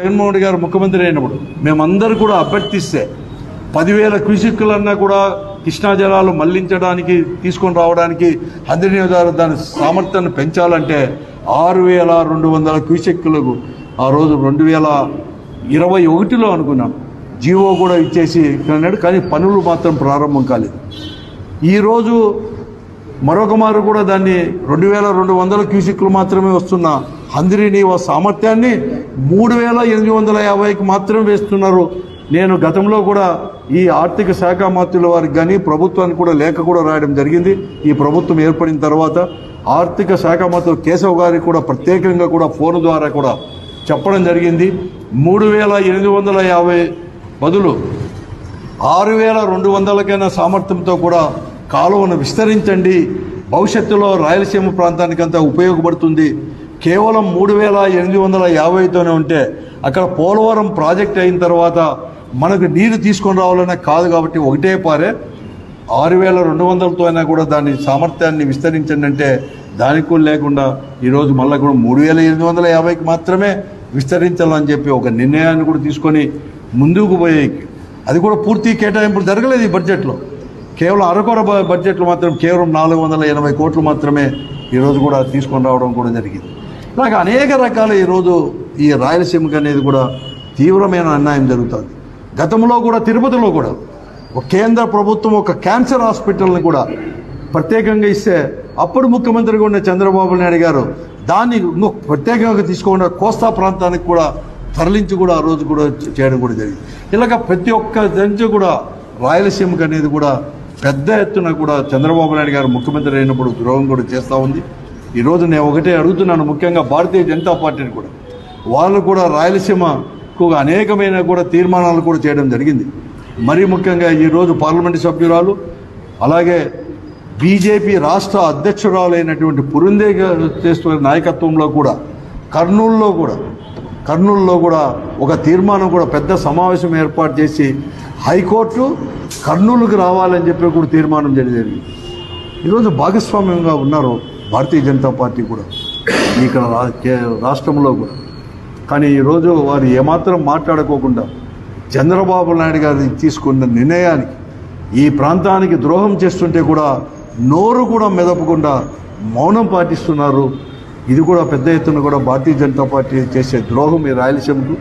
జగన్మోహన్ రెడ్డి గారు ముఖ్యమంత్రి అయినప్పుడు మేమందరూ కూడా అభ్యర్థిస్తే 10,000 క్యూసెక్కులన్నా కూడా కృష్ణా జలాలు మళ్లించడానికి తీసుకొని రావడానికి హంద్రి దాని సామర్థ్యాన్ని పెంచాలంటే 6,200 క్యూసెక్కులకు ఆ రోజు 2021లో అనుకున్నాం. జీవో కూడా ఇచ్చేసి అన్నాడు, కానీ పనులు మాత్రం ప్రారంభం కాలేదు. ఈరోజు మరొక మారు కూడా దాన్ని 2,200 క్యూసెక్కులు మాత్రమే వస్తున్న హంద్రి నీవా సామర్థ్యాన్ని 3,850కి మాత్రమే వేస్తున్నారు. నేను గతంలో కూడా ఈ ఆర్థిక శాఖ మంత్రుల వారికి కానీ ప్రభుత్వానికి కూడా లేఖ కూడా రాయడం జరిగింది. ఈ ప్రభుత్వం ఏర్పడిన తర్వాత ఆర్థిక శాఖ మంత్రులు కేశవ్ గారికి కూడా ప్రత్యేకంగా కూడా ఫోన్ ద్వారా కూడా చెప్పడం జరిగింది. 3,850 బదులు 6,200కైనా సామర్థ్యంతో కూడా కాలువను విస్తరించండి. భవిష్యత్తులో రాయలసీమ ప్రాంతానికంతా ఉపయోగపడుతుంది. కేవలం 3,850తోనే ఉంటే అక్కడ పోలవరం ప్రాజెక్ట్ అయిన తర్వాత మనకు నీరు తీసుకొని రావాలనే కాదు. కాబట్టి ఒకటే పారే 6,200తో అయినా కూడా దాని సామర్థ్యాన్ని విస్తరించండి అంటే దానికి కూడా లేకుండా ఈరోజు మళ్ళీ కూడా 3,850కి మాత్రమే విస్తరించాలని చెప్పి ఒక నిర్ణయాన్ని కూడా తీసుకొని ముందుకు పోయి అది కూడా పూర్తి కేటాయింపులు జరగలేదు ఈ బడ్జెట్లో. కేవలం అరకొర బడ్జెట్లో మాత్రం కేవలం 480 కోట్లు మాత్రమే ఈరోజు కూడా తీసుకొని రావడం కూడా జరిగింది. ఇలాగ అనేక రకాల ఈరోజు ఈ రాయలసీమకి అనేది కూడా తీవ్రమైన అన్యాయం జరుగుతుంది. గతంలో కూడా తిరుపతిలో కూడా ఒక కేంద్ర ప్రభుత్వం ఒక క్యాన్సర్ హాస్పిటల్ని కూడా ప్రత్యేకంగా ఇస్తే అప్పుడు ముఖ్యమంత్రిగా ఉన్న చంద్రబాబు నాయుడు గారు దాన్ని ఇంకొక ప్రత్యేకంగా తీసుకోకుండా కోస్తా ప్రాంతానికి కూడా తరలించి కూడా ఆ రోజు కూడా చేయడం కూడా జరిగింది. ఇలాగ ప్రతి ఒక్క నుంచి కూడా రాయలసీమకి అనేది కూడా పెద్ద ఎత్తున కూడా చంద్రబాబు నాయుడు గారు ముఖ్యమంత్రి అయినప్పుడు ద్రోహం కూడా చేస్తూ ఉంది. ఈరోజు నేను ఒకటే అడుగుతున్నాను, ముఖ్యంగా భారతీయ జనతా పార్టీని కూడా వాళ్ళు కూడా రాయలసీమకు అనేకమైన కూడా తీర్మానాలు కూడా చేయడం జరిగింది. మరీ ముఖ్యంగా ఈరోజు పార్లమెంటు సభ్యురాలు అలాగే బీజేపీ రాష్ట్ర అధ్యక్షురాలైనటువంటి పురంధేశ్వరి నాయకత్వంలో కూడా కర్నూలులో కూడా ఒక తీర్మానం కూడా పెద్ద సమావేశం ఏర్పాటు చేసి హైకోర్టు కర్నూలుకు రావాలని చెప్పి కూడా తీర్మానం జరిగింది. ఈరోజు భాగస్వామ్యంగా ఉన్నారు భారతీయ జనతా పార్టీ కూడా ఇక్కడ రాష్ట్రంలో కూడా. కానీ ఈరోజు వారు ఏమాత్రం మాట్లాడుకోకుండా చంద్రబాబు నాయుడు గారు తీసుకున్న నిర్ణయానికి ఈ ప్రాంతానికి ద్రోహం చేస్తుంటే కూడా నోరు కూడా మెదపకుండా మౌనం పాటిస్తున్నారు. ఇది కూడా పెద్ద ఎత్తున కూడా భారతీయ జనతా పార్టీ చేసే ద్రోహం ఈ రాయలసీమకు.